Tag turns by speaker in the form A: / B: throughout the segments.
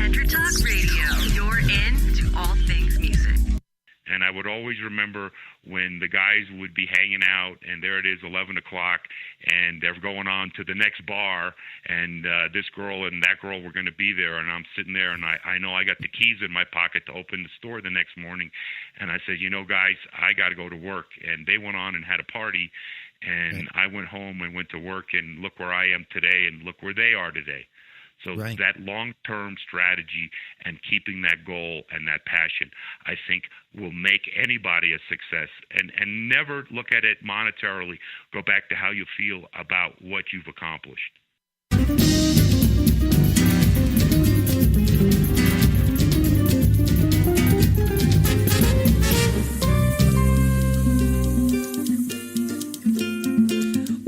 A: Talk Radio. You're in to all things music.
B: And I would always remember when the guys would be hanging out, and there it is, 11 o'clock, and they're going on to the next bar, and this girl and that girl were going to be there, and I'm sitting there, and I know I got the keys in my pocket to open the store the next morning, and I said, you know, guys, I got to go to work. And they went on and had a party, and I went home and went to work, and look where I am today, and look where they are today. So that long-term strategy and keeping that goal and that passion, I think, will make anybody a success. And never look at it monetarily. Go back to how you feel about what you've accomplished.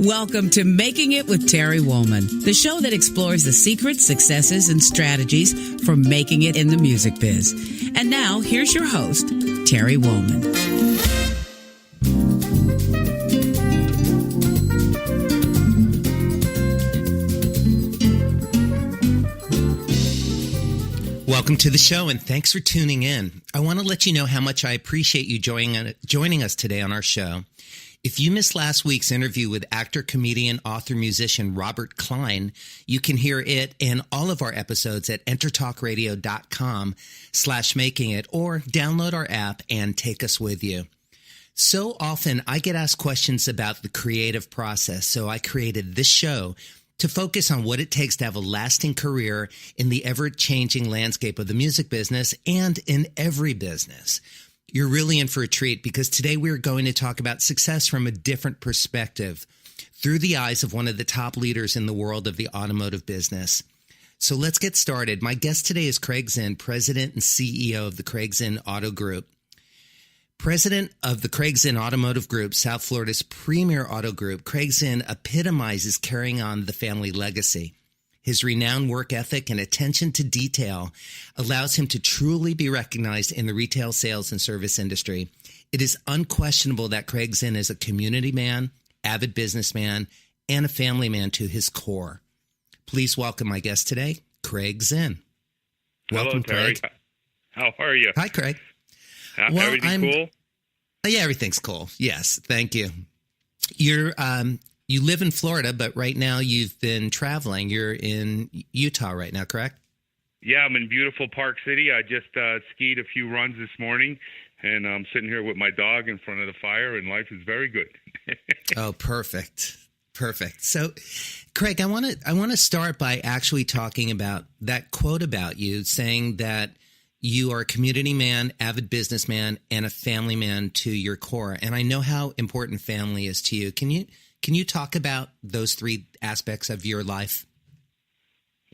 C: Welcome to Making It with Terry Woolman, the show that explores the secrets, successes, and strategies for making it in the music biz. And now, here's your host, Terry Woolman.
D: Welcome to the show, and thanks for tuning in. I want to let you know how much I appreciate you joining us today on our show. If you missed last week's interview with actor, comedian, author, musician Robert Klein, you can hear it and all of our episodes at entertalkradio.com/makingit, or download our app and take us with you. So often I get asked questions about the creative process, so I created this show to focus on what it takes to have a lasting career in the ever-changing landscape of the music business and in every business. You're really in for a treat, because today we're going to talk about success from a different perspective through the eyes of one of the top leaders in the world of the automotive business. So let's get started. My guest today is Craig Zinn, President and CEO of the Craig Zinn Auto Group. President of the Craig Zinn Automotive Group, South Florida's premier auto group, Craig Zinn epitomizes carrying on the family legacy. His renowned work ethic and attention to detail allows him to truly be recognized in the retail sales and service industry. It is unquestionable that Craig Zinn is a community man, avid businessman, and a family man to his core. Please welcome my guest today, Craig Zinn. Welcome,
B: hello, Terry.
D: Craig.
B: How are you?
D: Hi, Craig.
B: Everything cool?
D: Yeah, everything's cool. Yes, thank you. You live in Florida, but right now you've been traveling. You're in Utah right now, correct?
B: Yeah, I'm in beautiful Park City. I just skied a few runs this morning, and I'm sitting here with my dog in front of the fire, and life is very good.
D: Oh, perfect. Perfect. So, Craig, I want to start by actually talking about that quote about you, saying that you are a community man, avid businessman, and a family man to your core. And I know how important family is to you. Can you talk about those three aspects of your life?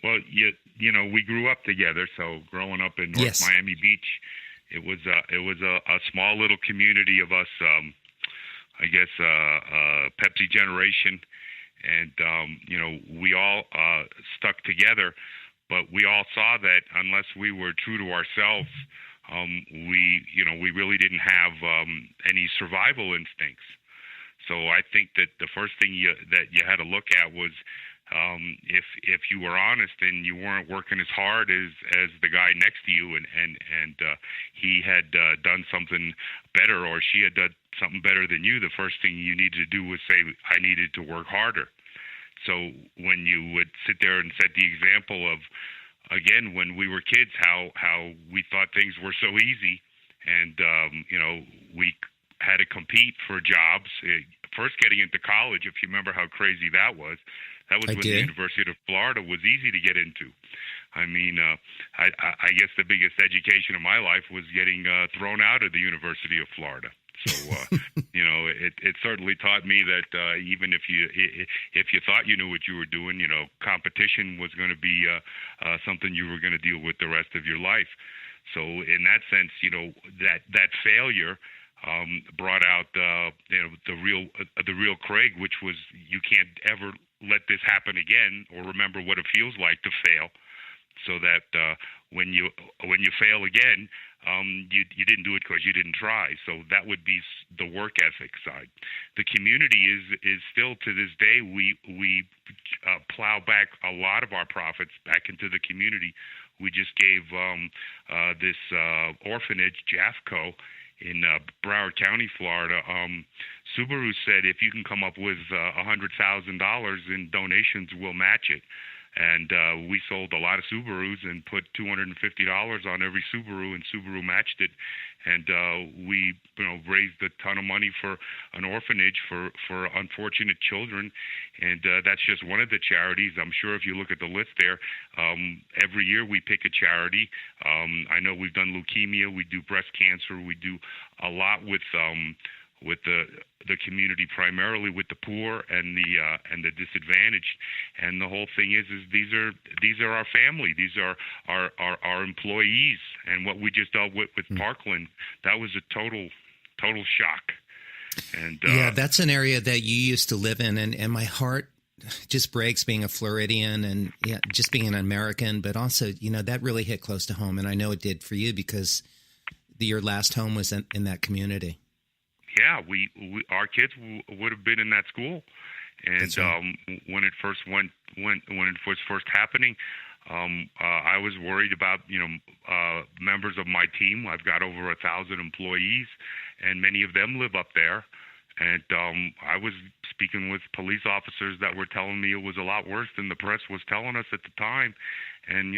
B: Well, you know, we grew up together. So growing up in North Miami Beach, it was a small little community of us. I guess Pepsi generation, and you know, we all stuck together. But we all saw that unless we were true to ourselves, we really didn't have any survival instincts. So I think that the first thing that you had to look at was if you were honest and you weren't working as hard as the guy next to you, and he had done something better, or she had done something better than you, the first thing you needed to do was say, I needed to work harder. So when you would sit there and set the example of, again, when we were kids, how we thought things were so easy, and we had to compete for jobs. First, getting into college, if you remember how crazy that was when the University of Florida was easy to get into. I mean, I guess the biggest education of my life was getting thrown out of the University of Florida. So, it certainly taught me that even if you thought you knew what you were doing, competition was going to be something you were going to deal with the rest of your life. So in that sense, that failure brought out the real Craig, which was, you can't ever let this happen again, or remember what it feels like to fail, so that when you fail again, you didn't do it because you didn't try. So that would be the work ethic side. The community is still, to this day, we plow back a lot of our profits back into the community we just gave this orphanage, Jafco, in Broward County, Florida. Subaru said if you can come up with $100,000 in donations, we'll match it. And we sold a lot of Subarus and put $250 on every Subaru, and Subaru matched it. And we, raised a ton of money for an orphanage for unfortunate children. And that's just one of the charities. I'm sure if you look at the list there, every year we pick a charity. I know we've done leukemia, we do breast cancer, we do a lot with the community, primarily with the poor and the disadvantaged. And the whole thing is these are our family, these are our employees. And what we just dealt with Parkland, that was a total shock. And
D: yeah, that's an area that you used to live in, and my heart just breaks being a Floridian and just being an American, but also that really hit close to home, and I know it did for you because your last home was in that community.
B: Yeah, we our kids would have been in that school, and right. When it was first happening, I was worried about members of my team. I've got over 1,000 employees, and many of them live up there. And I was speaking with police officers that were telling me it was a lot worse than the press was telling us at the time. And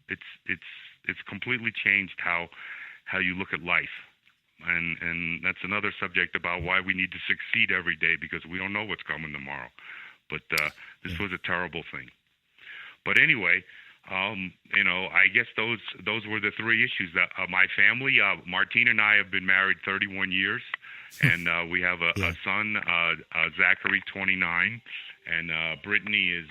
B: it's completely changed how you look at life. And that's another subject about why we need to succeed every day, because we don't know what's coming tomorrow. But this was a terrible thing. But anyway, I guess those were the three issues. That my family, Martina and I have been married 31 years, and we have a son, Zachary, 29, and Brittany is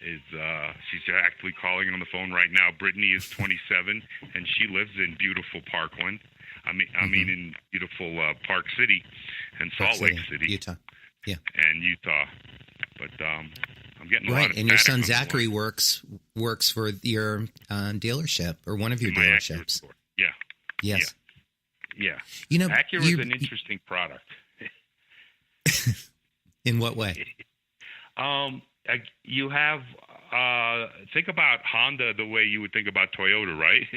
B: she's actually calling on the phone right now. Brittany is 27, and she lives in beautiful Parkland. I mean in beautiful Park City and Salt Lake City,
D: Utah. Yeah,
B: and Utah. But I'm getting a lot of
D: and your son Zachary works for your dealership, or one of your dealerships.
B: Yeah.
D: Yes.
B: Yeah. Acura is an interesting product.
D: In what way?
B: You have think about Honda the way you would think about Toyota, right?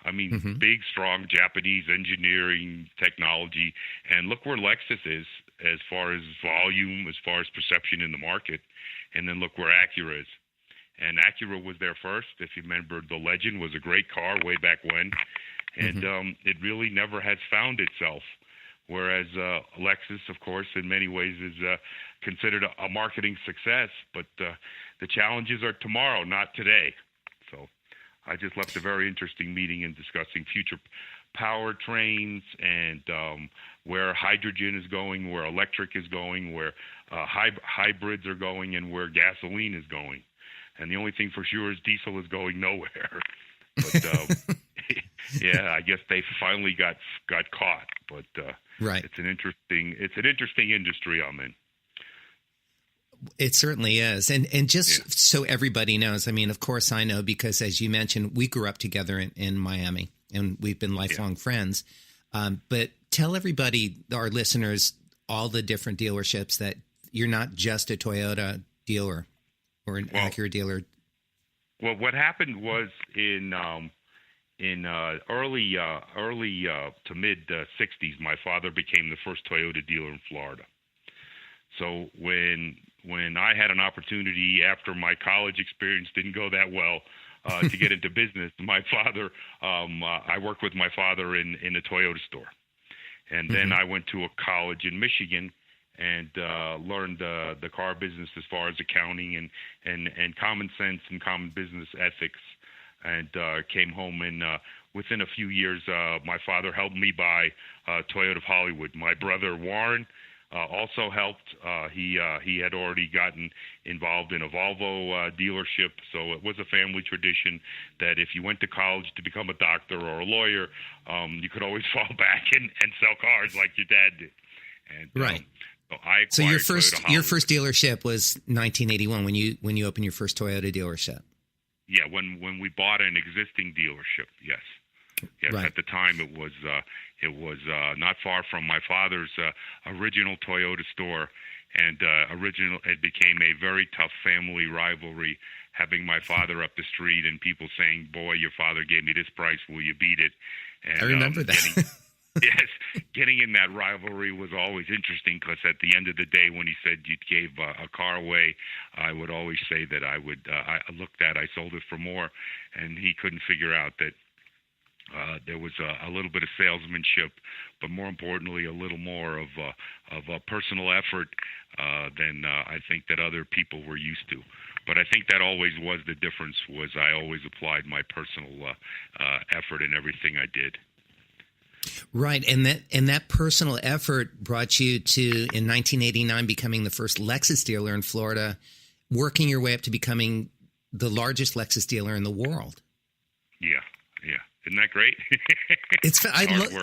B: I mean, big, strong Japanese engineering technology. And look where Lexus is as far as volume, as far as perception in the market. And then look where Acura is. And Acura was there first. If you remember, the Legend was a great car way back when. And it really never has found itself. Whereas Lexus, of course, in many ways is considered a marketing success. But the challenges are tomorrow, not today. So I just left a very interesting meeting in discussing future powertrains and where hydrogen is going, where electric is going, where hybrids are going, and where gasoline is going. And the only thing for sure is diesel is going nowhere. But yeah, I guess they finally got caught. But
D: right,
B: it's an interesting industry I'm in.
D: It certainly is. And just so everybody knows, I mean, of course I know, because as you mentioned, we grew up together in Miami, and we've been lifelong friends. But tell everybody, our listeners, all the different dealerships, that you're not just a Toyota dealer or an Acura dealer.
B: Well, what happened was in early to mid 60s, my father became the first Toyota dealer in Florida. So when I had an opportunity after my college experience didn't go that well to get into business, my father, I worked with my father in a Toyota store. And then I went to a college in Michigan and learned the car business as far as accounting and common sense and common business ethics. And came home, and within a few years, my father helped me buy Toyota of Hollywood. My brother Warren also helped. He had already gotten involved in a Volvo dealership, so it was a family tradition that if you went to college to become a doctor or a lawyer, you could always fall back and sell cars like your dad did. And,
D: right.
B: So
D: your first dealership was 1981 when you opened your first Toyota dealership.
B: Yeah, when we bought an existing delership, yes. Right. At the time, it was not far from my father's original Toyota store, and it became a very tough family rivalry having my father up the street and people saying, "Boy, your father gave me this price. Will you beat it?" And,
D: I remember that.
B: getting in that rivalry was always interesting because at the end of the day, when he said you gave a car away, I would always say that I sold it for more, and he couldn't figure out that there was a little bit of salesmanship, but more importantly, a little more of a personal effort than I think that other people were used to. But I think that always was the difference. Was I always applied my personal effort in everything I did.
D: Right, and that personal effort brought you to, in 1989, becoming the first Lexus dealer in Florida, working your way up to becoming the largest Lexus dealer in the world.
B: Yeah. Isn't that great?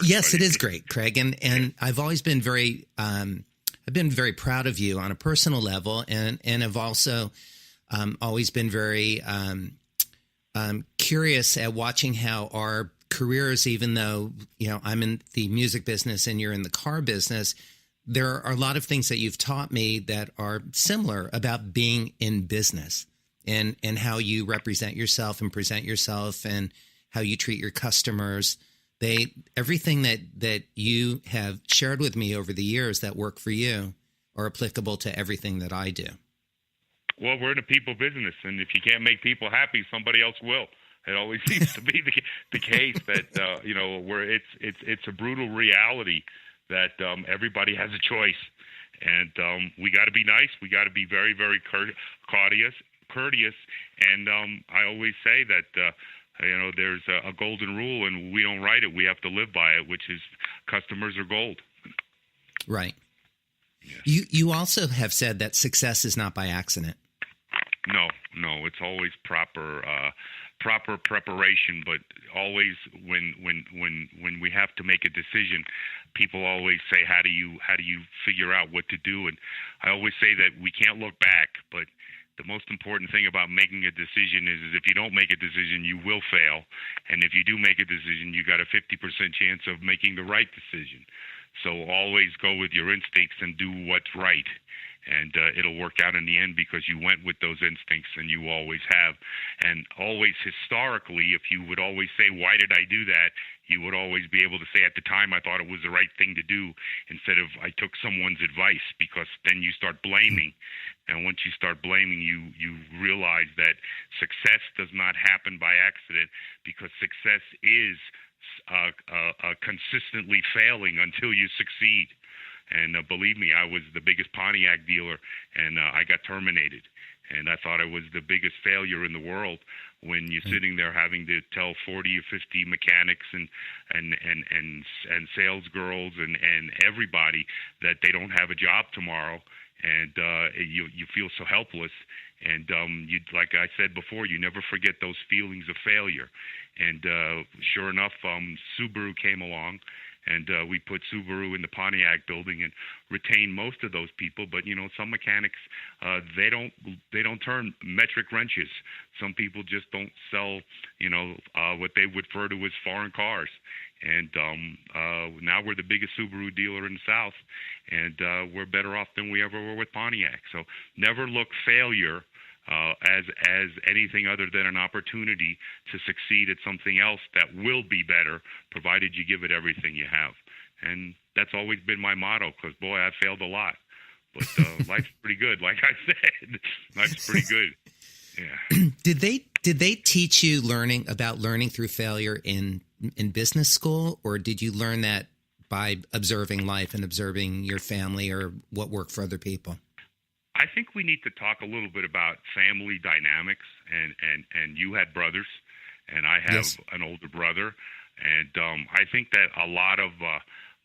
D: Yes, it is great, Craig. And I've always been very proud of you on a personal level, and have also always been very curious at watching how our careers, even though, I'm in the music business and you're in the car business, there are a lot of things that you've taught me that are similar about being in business and how you represent yourself and present yourself and how you treat your customers. Everything that you have shared with me over the years that work for you are applicable to everything that I do. Well,
B: we're in a people business, and if you can't make people happy, somebody else will. It always seems to be the case that where it's a brutal reality that everybody has a choice, and we got to be nice. We got to be very, very courteous, and I always say that there's a golden rule, and we don't write it. We have to live by it, which is customers are gold.
D: Right. Yes. You also have said that success is not by accident. No, it's always proper preparation, but always when we have to make a decision, people always say, how do you figure out what to do? And I always say that we can't look back, but the most important thing about making a decision is if you don't make a decision, you will fail. And if you do make a decision, you got a 50% chance of making the right decision. So always go with your instincts and do what's right. And it'll work out in the end because you went with those instincts, and you always have. And always historically, if you would always say, why did I do that? You would always be able to say, at the time, I thought it was the right thing to do, instead of I took someone's advice, because then you start blaming. And once you start blaming, you realize that success does not happen by accident, because success is consistently failing until you succeed. And believe me, I was the biggest Pontiac dealer, and I got terminated. And I thought I was the biggest failure in the world when you're sitting there having to tell 40 or 50 mechanics and sales girls and everybody that they don't have a job tomorrow, and you feel so helpless. And you, like I said before, you never forget those feelings of failure. And sure enough, Subaru came along. And we put Subaru in the Pontiac building and retained most of those people. But some mechanics, they don't turn metric wrenches. Some people just don't sell, what they would refer to as foreign cars. And now we're the biggest Subaru dealer in the South, and we're better off than we ever were with Pontiac. So never look failure as anything other than an opportunity to succeed at something else that will be better, provided you give it everything you have. And that's always been my motto, because, boy, I've failed a lot. But life's pretty good, like I said. Life's pretty good. Yeah. Did they teach you learning through failure in business school, or did you learn that by observing life and observing your family or what worked for other people?
B: I think we need to talk a little bit about family dynamics, and you had brothers, and I have an older brother, and I think that a lot of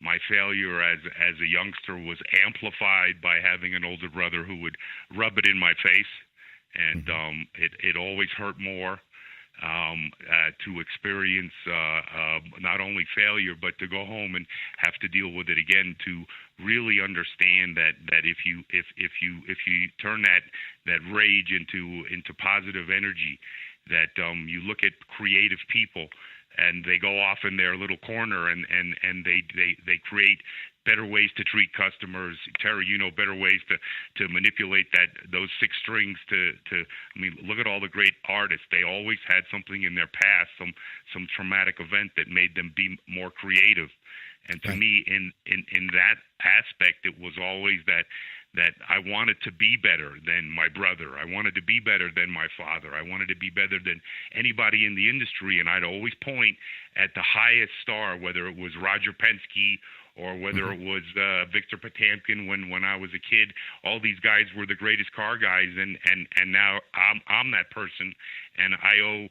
B: my failure as a youngster was amplified by having an older brother who would rub it in my face, and it always hurt more to experience not only failure, but to go home and have to deal with it again, to really understand that if you turn that rage into positive energy, that you look at creative people, and they go off in their little corner, and they create better ways to treat customers. Terry, better ways to manipulate those six strings to I mean, look at all the great artists. They always had something in their past, some traumatic event that made them be more creative. And to me, in that aspect, it was always that I wanted to be better than my brother. I wanted to be better than my father. I wanted to be better than anybody in the industry, and I'd always point at the highest star, whether it was Roger Penske or whether it was Victor Potamkin when I was a kid. All these guys were the greatest car guys, and now I'm that person, and I owe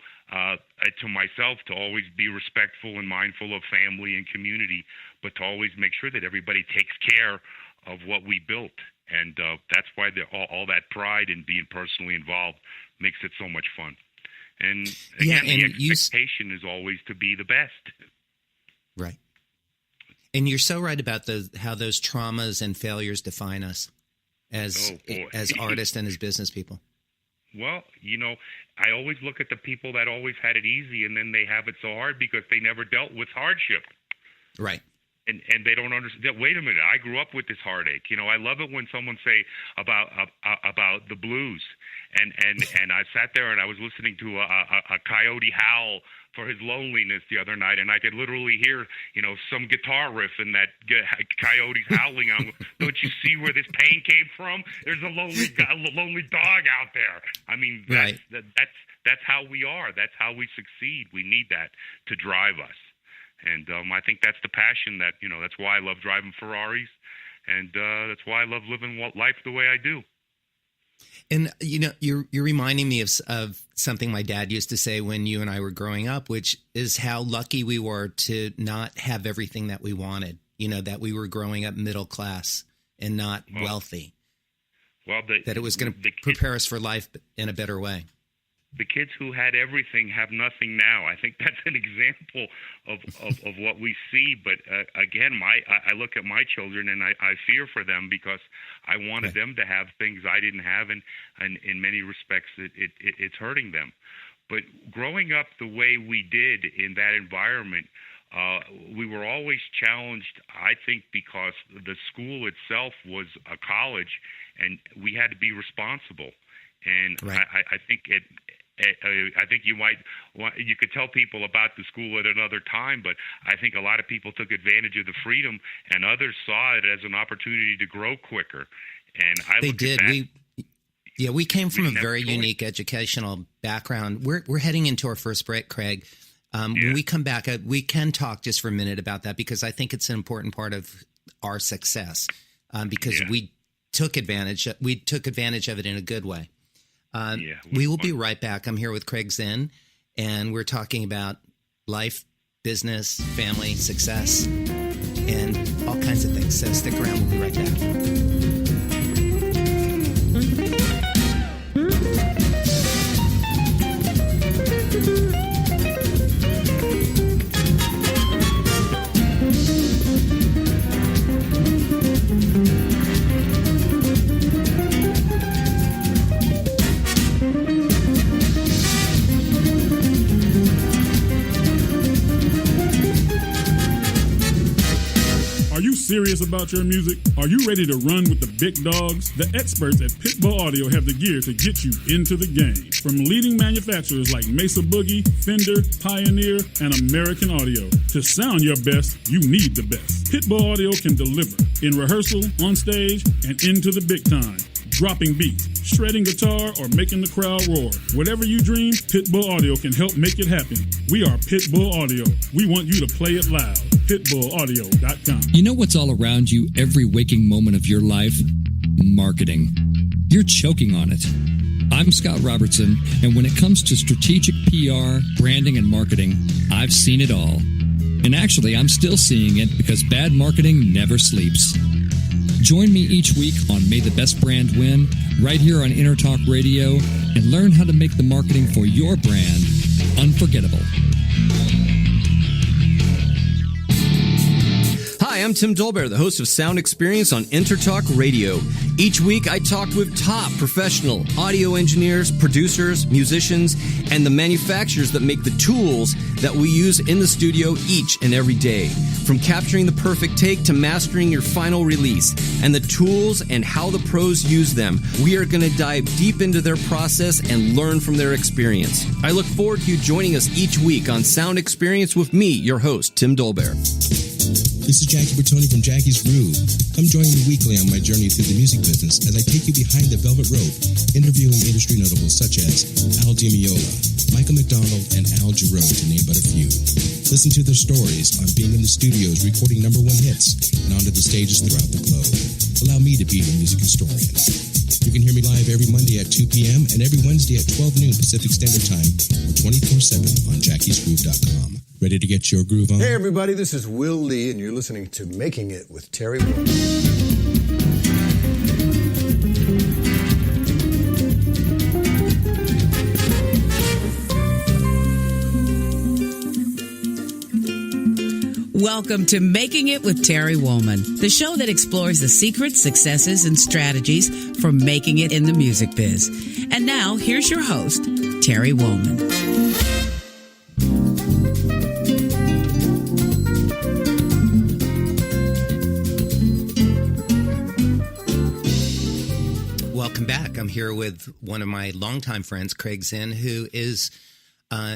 B: to myself to always be respectful and mindful of family and community, but to always make sure that everybody takes care of what we built. And that's why all that pride in being personally involved makes it so much fun. And again, the expectation is always to be the best.
D: Right. And you're so right about how those traumas and failures define us as artists and as business people.
B: Well, I always look at the people that always had it easy, and then they have it so hard because they never dealt with hardship.
D: Right.
B: And they don't understand. Wait a minute, I grew up with this heartache. I love it when someone say about the blues, and I sat there and I was listening to a coyote howl for his loneliness the other night, and I could literally hear some guitar riff and that coyote's howling. Don't you see where this pain came from? There's a lonely dog out there. I mean, that's how we are. That's how we succeed. We need that to drive us. And I think that's the passion that's why I love driving Ferraris, and that's why I love living life the way I do.
D: And, you're reminding me of something my dad used to say when you and I were growing up, which is how lucky we were to not have everything that we wanted, that we were growing up middle class and not wealthy. Well, that it was going to prepare us for life in a better way.
B: The kids who had everything have nothing now. I think that's an example of what we see. But again, I look at my children and I fear for them because I wanted them to have things I didn't have, and in many respects it's hurting them. But growing up the way we did in that environment, we were always challenged, I think, because the school itself was a college and we had to be responsible. And I think I think you could tell people about the school at another time, but I think a lot of people took advantage of the freedom, and others saw it as an opportunity to grow quicker. And
D: they did. We came from a very unique educational background. We're heading into our first break, Craig. When we come back, we can talk just for a minute about that because I think it's an important part of our success because we took advantage of it in a good way. We will be right back. I'm here with Craig Zinn, and we're talking about life, business, family, success, and all kinds of things. So stick around. We'll be right back.
E: Serious about your music? Are you ready to run with the big dogs? The experts at Pitbull Audio have the gear to get you into the game. From leading manufacturers like Mesa Boogie, Fender, Pioneer, and American Audio. To sound your best, you need the best. Pitbull Audio can deliver in rehearsal, on stage, and into the big time. Dropping beats, shredding guitar, or making the crowd roar. Whatever you dream, Pitbull Audio can help make it happen. We are Pitbull Audio. We want you to play it loud. PitbullAudio.com.
F: You know what's all around you every waking moment of your life? Marketing. You're choking on it. I'm Scott Robertson, and when it comes to strategic PR, branding, and marketing, I've seen it all. And actually, I'm still seeing it because bad marketing never sleeps. Join me each week on May the Best Brand Win, right here on InterTalk Radio, and learn how to make the marketing for your brand unforgettable.
G: Hi, Hi, I'm Tim Dolbear, the host of Sound Experience on Intertalk Radio. Each week, I talk with top professional audio engineers, producers, musicians, and the manufacturers that make the tools that we use in the studio each and every day. From capturing the perfect take to mastering your final release, and the tools and how the pros use them, we are going to dive deep into their process and learn from their experience. I look forward to you joining us each week on Sound Experience with me, your host, Tim Dolbear.
H: This is Jackie Bertoni from Jackie's Groove. Come join me weekly on my journey through the music business as I take you behind the velvet rope, interviewing industry notables such as Al Di Meola, Michael McDonald, and Al Jarreau, to name but a few. Listen to their stories on being in the studios recording #1 hits and onto the stages throughout the globe. Allow me to be your music historian. You can hear me live every Monday at 2 p.m. and every Wednesday at 12 noon Pacific Standard Time or 24/7 on jackiesgroove.com. Ready to get your groove on?
I: Hey, everybody, this is Will Lee, and you're listening to Making It with Terry Wood.
C: Welcome to Making It with Terry Woolman, the show that explores the secrets, successes, and strategies for making it in the music biz. And now, here's your host, Terry Woolman.
D: Welcome back. I'm here with one of my longtime friends, Craig Zinn, who is,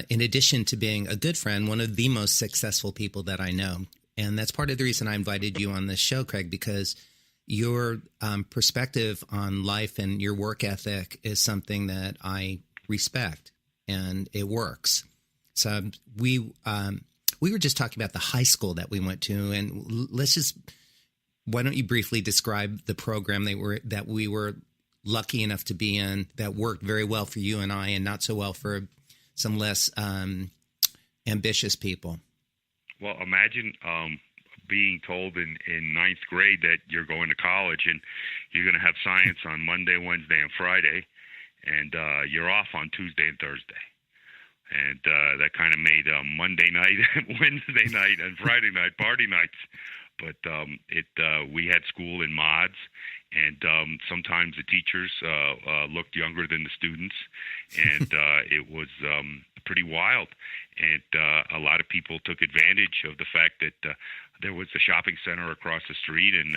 D: in addition to being a good friend, one of the most successful people that I know. And that's part of the reason I invited you on this show, Craig, because your perspective on life and your work ethic is something that I respect, and it works. So we were just talking about the high school that we went to, and why don't you briefly describe the program that we were lucky enough to be in, that worked very well for you and I, and not so well for some less ambitious people?
B: Well, imagine being told in ninth grade that you're going to college and you're going to have science on Monday, Wednesday, and Friday, and you're off on Tuesday and Thursday. And that kind of made Monday night, Wednesday night, and Friday night party nights. But we had school in mods, and sometimes the teachers looked younger than the students, and it was pretty wild. And a lot of people took advantage of the fact that there was a shopping center across the street, and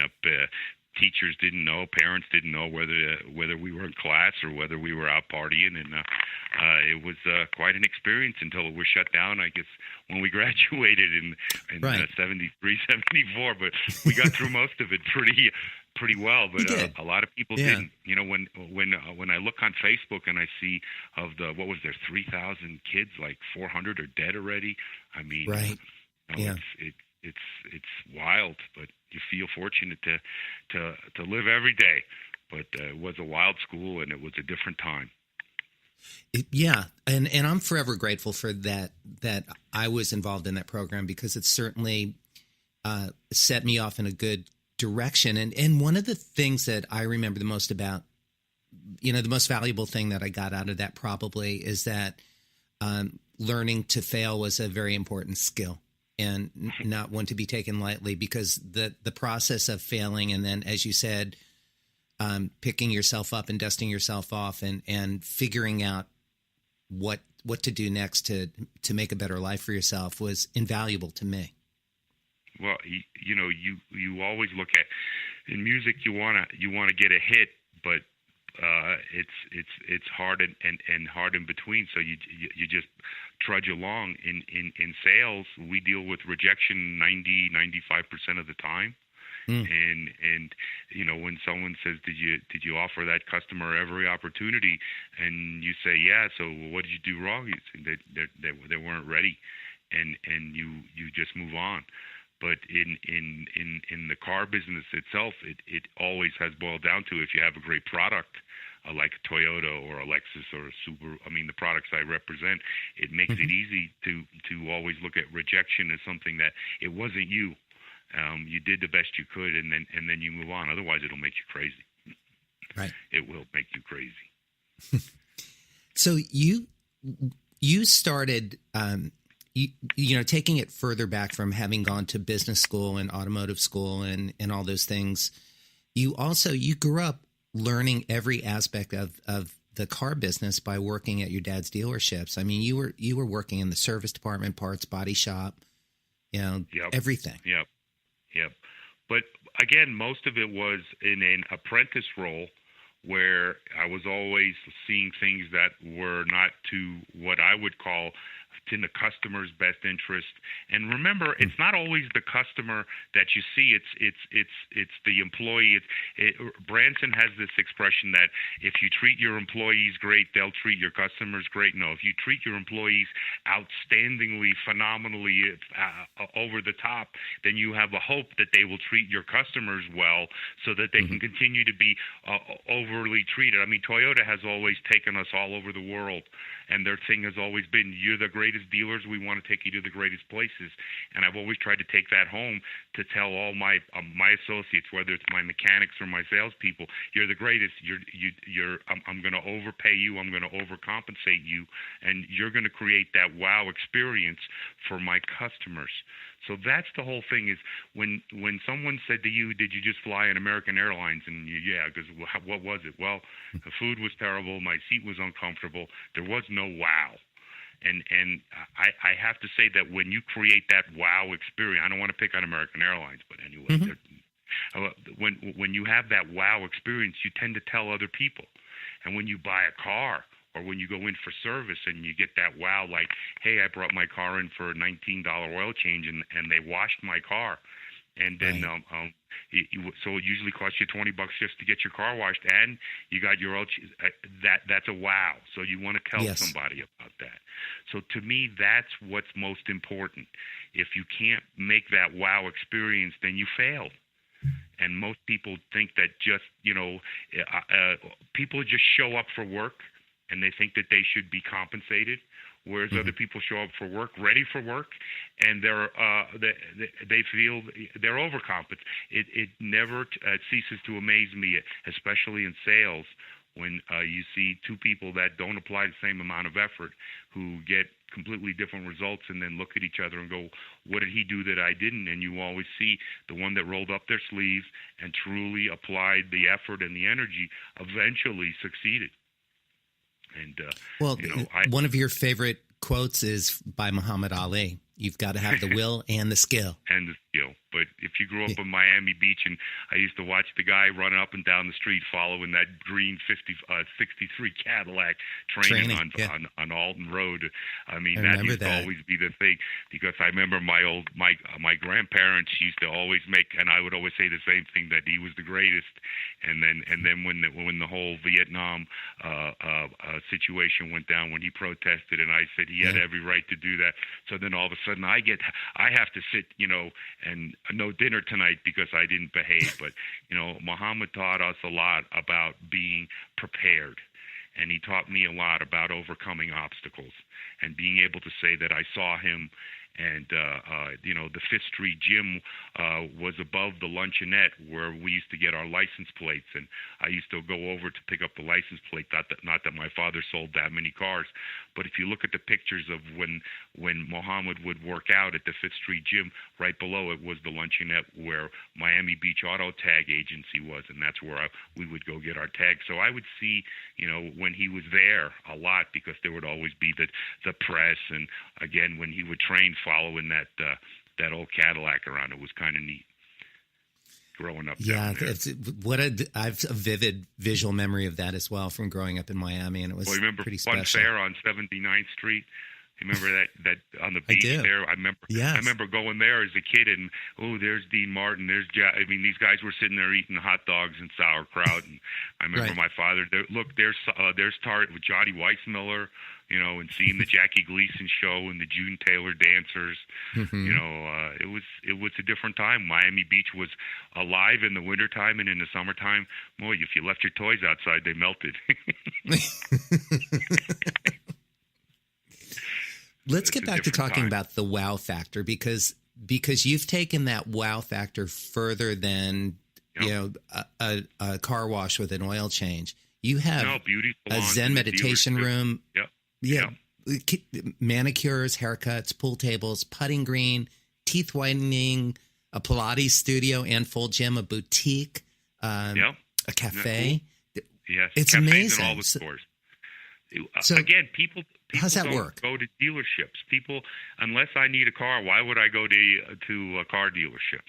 B: teachers didn't know, parents didn't know whether we were in class or whether we were out partying, and it was quite an experience until it was shut down, I guess, when we graduated in
D: right.
B: 73, 74. But we got through most of it pretty well. But a lot of people didn't. You know, when I look on Facebook and I see of what was there, 3,000 kids, like 400 are dead already. I mean,
D: right.
B: It's wild, but you feel fortunate to live every day. But it was a wild school, and it was a different time.
D: And I'm forever grateful for that I was involved in that program, because it certainly set me off in a good direction. And one of the things that I remember the most about, the most valuable thing that I got out of that probably is that learning to fail was a very important skill, and not one to be taken lightly, because the process of failing, and then, as you said, picking yourself up and dusting yourself off and figuring out what to do next to make a better life for yourself was invaluable to me.
B: Well, you always look at, in music, you want to get a hit, but it's hard and hard in between. So you just trudge along. In sales, we deal with rejection 95% of the time. And when someone says, did you offer that customer every opportunity, and you say yeah, so what did you do wrong? You say they weren't ready, and you just move on. But in the car business itself, it always has boiled down to, if you have a great product, like a Toyota or a Lexus or a Subaru, I mean, the products I represent, it makes it easy to always look at rejection as something that it wasn't you. You did the best you could, and then you move on. Otherwise, it'll make you crazy.
D: Right.
B: It will make you crazy.
D: So you started you know, taking it further back from having gone to business school and automotive school and all those things, you grew up learning every aspect of the car business by working at your dad's dealerships. I mean, you were working in the service department, parts, body shop, you know, everything.
B: Yep. But again, most of it was in an apprentice role where I was always seeing things that were not to what I would call in the customer's best interest. And remember, it's not always the customer that you see. It's the employee. Branson has this expression that if you treat your employees great, they'll treat your customers great. No, if you treat your employees outstandingly, phenomenally, over the top, then you have a hope that they will treat your customers well so that they can continue to be overly treated. I mean, Toyota has always taken us all over the world, and their thing has always been, you're the greatest dealers, we want to take you to the greatest places. And I've always tried to take that home to tell all my associates, whether it's my mechanics or my salespeople, you're the greatest. I'm going to overpay you. I'm going to overcompensate you, and you're going to create that wow experience for my customers. So that's the whole thing. Is when someone said to you, "Did you just fly in American Airlines?" and yeah, because what was it? Well, the food was terrible. My seat was uncomfortable. There was no wow. And I have to say that when you create that wow experience, I don't want to pick on American Airlines, but anyway, when you have that wow experience, you tend to tell other people. And when you buy a car or when you go in for service and you get that wow, like, hey, I brought my car in for a $19 oil change and they washed my car. And then, so it usually costs you $20 just to get your car washed, and you got your oil. That's a wow. So you want to tell somebody about that. So to me, that's what's most important. If you can't make that wow experience, then you failed. And most people think that just people just show up for work, and they think that they should be compensated. Whereas other people show up for work, ready for work, and they feel they're overcompensated. It never ceases to amaze me, especially in sales, when you see two people that don't apply the same amount of effort who get completely different results and then look at each other and go, what did he do that I didn't? And you always see the one that rolled up their sleeves and truly applied the effort and the energy eventually succeeded. And
D: one of your favorite quotes is by Muhammad Ali. You've got to have the will and the skill.
B: And the skill. But if you grew up in Miami Beach, and I used to watch the guy running up and down the street following that green 63 Cadillac training on Alton Road. I mean, that used to always be the thing, because I remember my grandparents used to always make, and I would always say the same thing, that he was the greatest. And then when the whole Vietnam situation went down, when he protested, and I said he had every right to do that. So then all of a sudden I have to sit, and no dinner tonight because I didn't behave. But, Muhammad taught us a lot about being prepared. And he taught me a lot about overcoming obstacles and being able to say that I saw him. And, the Fifth Street gym was above the luncheonette where we used to get our license plates. And I used to go over to pick up the license plate, not that my father sold that many cars. But if you look at the pictures of when Muhammad would work out at the Fifth Street gym, right below it was the luncheonette where Miami Beach Auto Tag Agency was. And that's where we would go get our tags. So I would see, when he was there a lot, because there would always be the press. And again, when he would train following that old Cadillac around, it was kind of neat growing up.
D: Yeah, I have a vivid visual memory of that as well from growing up in Miami, and it was pretty special.
B: Fun Fair on 79th Street. You remember that on the beach there? I remember going there as a kid, and there's Dean Martin. These guys were sitting there eating hot dogs and sauerkraut, and I remember my father. There's Tart with Johnny Weissmiller. And seeing the Jackie Gleason show and the June Taylor dancers, it was a different time. Miami Beach was alive in the wintertime, and in the summertime, boy, if you left your toys outside, they melted.
D: Let's get back to talking about the wow factor, because you've taken that wow factor further than a car wash with an oil change. You have a Zen meditation room. manicures, haircuts, pool tables, putting green, teeth whitening, a Pilates studio and full gym, a boutique, a cafe.
B: Cool? Yes,
D: it's
B: cafes
D: amazing.
B: In all the stores.
D: So
B: again, people
D: how's that
B: don't
D: work?
B: go to dealerships. People, unless I need a car, why would I go to a car dealership?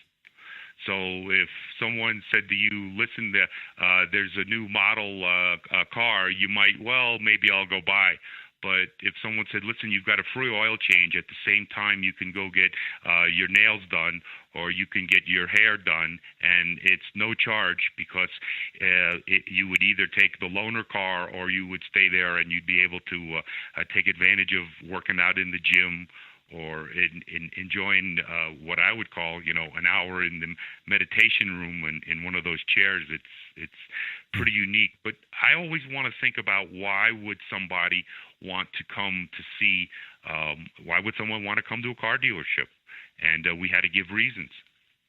B: So if someone said to you, listen, there's a new model car, you might, well, maybe I'll go buy. But if someone said, listen, you've got a free oil change at the same time you can go get your nails done or you can get your hair done, and it's no charge because you would either take the loaner car or you would stay there and you'd be able to take advantage of working out in the gym or enjoying what I would call, an hour in the meditation room in one of those chairs. It's pretty unique. But I always want to think about why would somebody want to come to see, why would someone want to come to a car dealership? And we had to give reasons.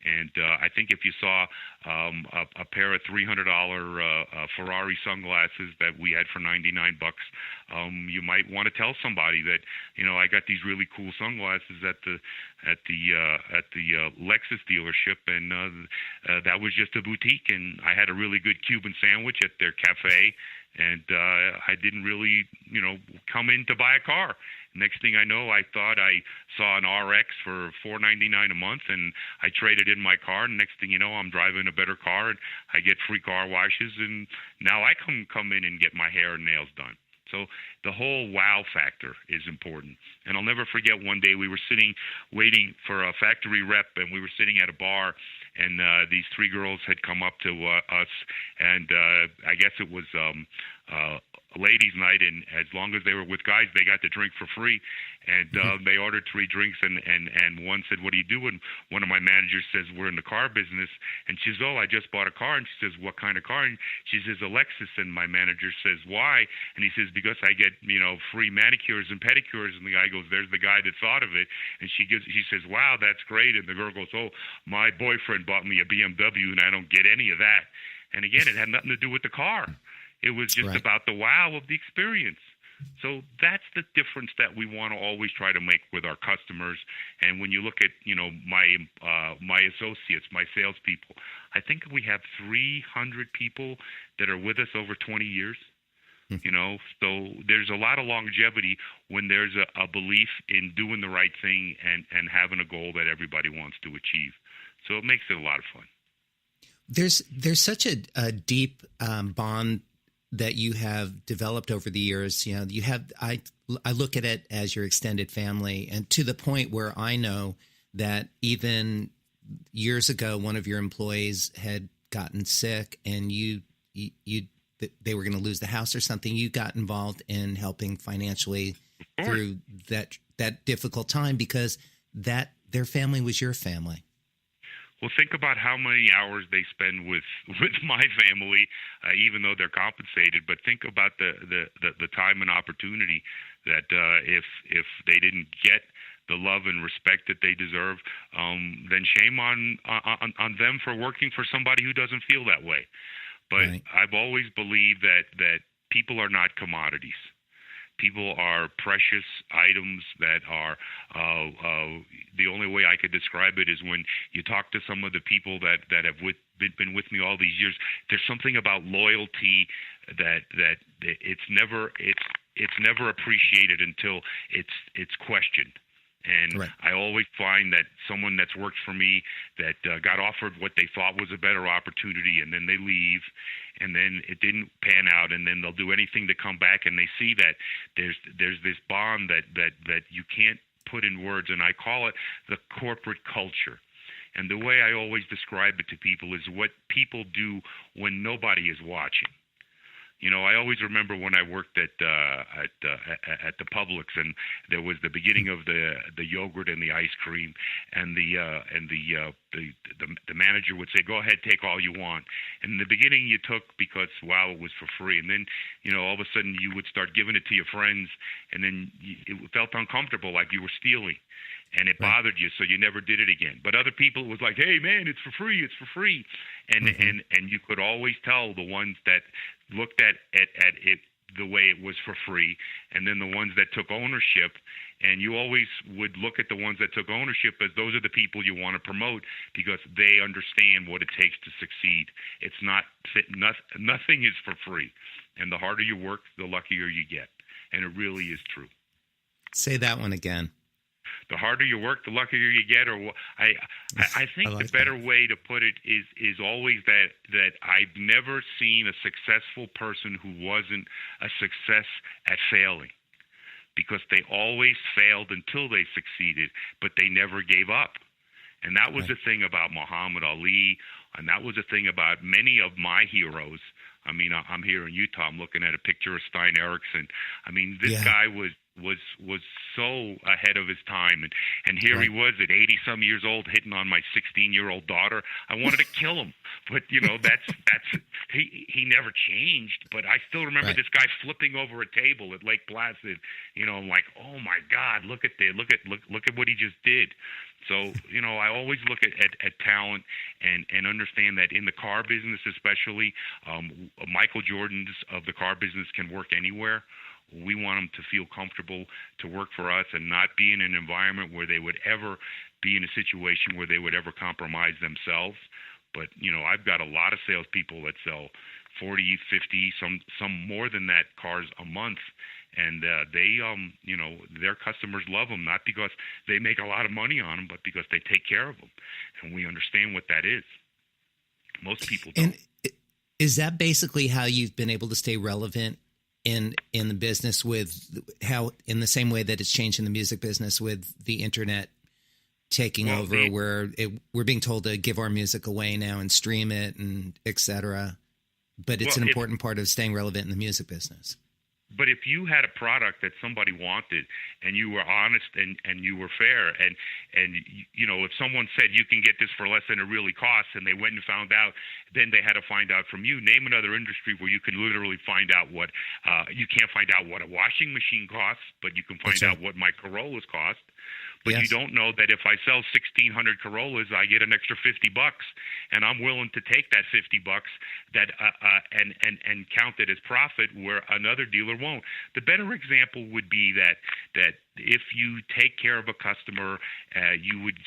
B: And I think if you saw a pair of $300 Ferrari sunglasses that we had for $99, you might want to tell somebody that I got these really cool sunglasses at the Lexus dealership, and that was just a boutique, and I had a really good Cuban sandwich at their cafe, and I didn't really come in to buy a car. Next thing I know, I thought I saw an RX for $499 a month, and I traded in my car. And next thing you know, I'm driving a better car, and I get free car washes, and now I come in and get my hair and nails done. So the whole wow factor is important. And I'll never forget one day we were sitting waiting for a factory rep, and we were sitting at a bar, and these three girls had come up to us, and I guess it was ladies' night, and as long as they were with guys, they got to drink for free. And they ordered 3 drinks, and one said, "What do you do?" And one of my managers says, "We're in the car business." And she says, "Oh, I just bought a car." And she says, "What kind of car?" And she says, "A Lexus." And my manager says, "Why?" And he says, "Because I get free manicures and pedicures." And the guy goes, "There's the guy that thought of it." And she says, "Wow, that's great." And the girl goes, "Oh, my boyfriend bought me a BMW, and I don't get any of that." And again, it had nothing to do with the car. It was just about the wow of the experience. So that's the difference that we want to always try to make with our customers. And when you look at, my associates, my salespeople, I think we have 300 people that are with us over 20 years. So there's a lot of longevity when there's a belief in doing the right thing and having a goal that everybody wants to achieve. So it makes it a lot of fun.
D: There's such a deep bond that you have developed over the years. You have, I look at it as your extended family, and to the point where I know that even years ago, one of your employees had gotten sick and they were going to lose the house or something. You got involved in helping financially through that difficult time because their family was your family.
B: Well, think about how many hours they spend with my family, even though they're compensated. But think about the time and opportunity that if they didn't get the love and respect that they deserve, then shame on them for working for somebody who doesn't feel that way. But I've always believed that people are not commodities. People are precious items that are the only way I could describe it is when you talk to some of the people that have been with me all these years. There's something about loyalty that it's never appreciated until it's questioned. And I always find that someone that's worked for me that got offered what they thought was a better opportunity, and then they leave, and then it didn't pan out, and then they'll do anything to come back, and they see that there's this bond that you can't put in words, and I call it the corporate culture. And the way I always describe it to people is what people do when nobody is watching. I always remember when I worked at the Publix, and there was the beginning of the yogurt and the ice cream, and the manager would say, "Go ahead, take all you want." And in the beginning, you took because it was for free, and then all of a sudden you would start giving it to your friends, and then it felt uncomfortable, like you were stealing. And it bothered you, so you never did it again. But other people, it was like, "Hey, man, it's for free, it's for free." And and you could always tell the ones that looked at it the way it was for free, and then the ones that took ownership. And you always would look at the ones that took ownership as those are the people you want to promote because they understand what it takes to succeed. It's not nothing is for free, and the harder you work, the luckier you get. And it really is true.
D: Say that one again.
B: The harder you work, the luckier you get. Or I think the better way to put it is always that I've never seen a successful person who wasn't a success at failing, because they always failed until they succeeded, but they never gave up. And that was the thing about Muhammad Ali, and that was the thing about many of my heroes. I mean, I'm here in Utah. I'm looking at a picture of Stein Erikson. I mean, this guy was so ahead of his time, and here he was at 80-some years old hitting on my 16-year-old daughter. I wanted to kill him, but that's he never changed. But I still remember this guy flipping over a table at Lake Placid. I'm like, oh my God, look at what he just did. So, I always look at talent and understand that in the car business especially, Michael Jordans of the car business can work anywhere. We want them to feel comfortable to work for us and not be in an environment where they would ever be in a situation where they would ever compromise themselves. But, I've got a lot of salespeople that sell 40, 50, some more than that cars a month. And they, their customers love them, not because they make a lot of money on them, but because they take care of them. And we understand what that is. Most people don't.
D: And is that basically how you've been able to stay relevant in the business, with how, in the same way that it's changed in the music business with the internet taking over, where we're being told to give our music away now and stream it and et cetera. But it's an important part of staying relevant in the music business.
B: But if you had a product that somebody wanted and you were honest and you were fair and if someone said you can get this for less than it really costs and they went and found out, then they had to find out from you. Name another industry where you can literally find out what you can't find out what a washing machine costs, but you can find out what my Corollas cost. But you don't know that if I sell 1,600 Corollas, I get an extra $50, and I'm willing to take that $50 that and count it as profit, where another dealer won't. The better example would be that if you take care of a customer, you would,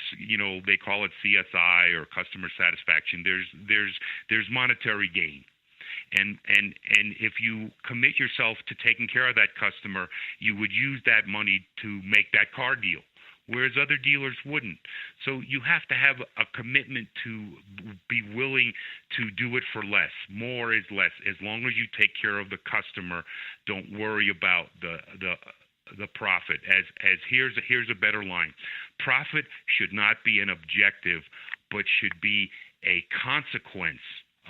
B: they call it CSI or customer satisfaction. There's monetary gain. And if you commit yourself to taking care of that customer, you would use that money to make that car deal, whereas other dealers wouldn't. So you have to have a commitment to be willing to do it for less. More is less. As long as you take care of the customer, don't worry about the profit. As here's a better line. Profit should not be an objective, but should be a consequence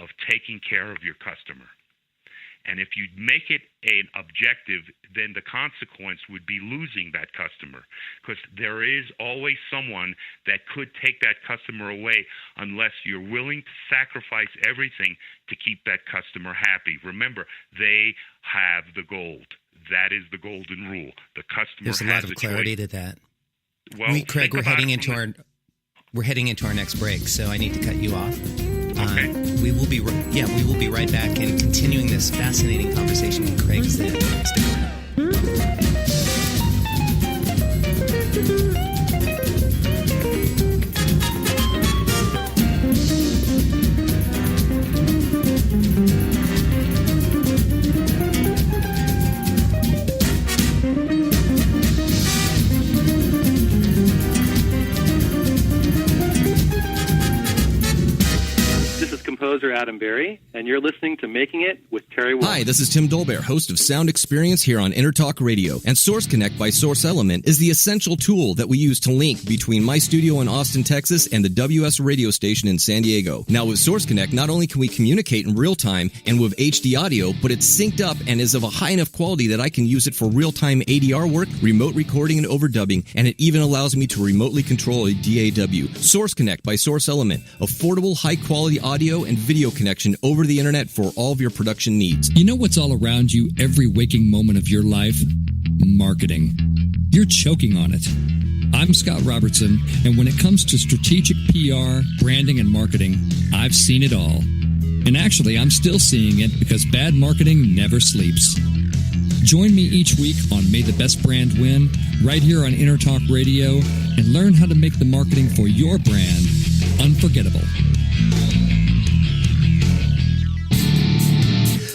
B: of taking care of your customer. And if you make it an objective, then the consequence would be losing that customer, because there is always someone that could take that customer away unless you're willing to sacrifice everything to keep that customer happy. Remember, they have the gold. That is the golden rule. The customer
D: There's a lot of clarity
B: choice.
D: to that.
B: Well,
D: Craig, we're heading into our next break, so I need to cut you off.
B: Okay.
D: We will be right back and continuing this fascinating conversation with Craig Zinn. Stick around.
J: Composer Adam Berry, and you're listening to Making It with Terry Wolf.
G: Hi, this is Tim Dolbear, host of Sound Experience here on Intertalk Radio. And Source Connect by Source Element is the essential tool that we use to link between my studio in Austin, Texas, and the WS radio station in San Diego. Now, with Source Connect, not only can we communicate in real time and with HD audio, but it's synced up and is of a high enough quality that I can use it for real-time ADR work, remote recording, and overdubbing, and it even allows me to remotely control a DAW. Source Connect by Source Element. Affordable, high-quality audio and video connection over the internet for all of your production needs.
F: You know what's all around you every waking moment of your life? Marketing. You're choking on it. I'm Scott Robertson, and when it comes to strategic PR, branding, and marketing, I've seen it all. And actually, I'm still seeing it because bad marketing never sleeps. Join me each week on May the Best Brand Win, right here on Intertalk Radio, and learn how to make the marketing for your brand unforgettable.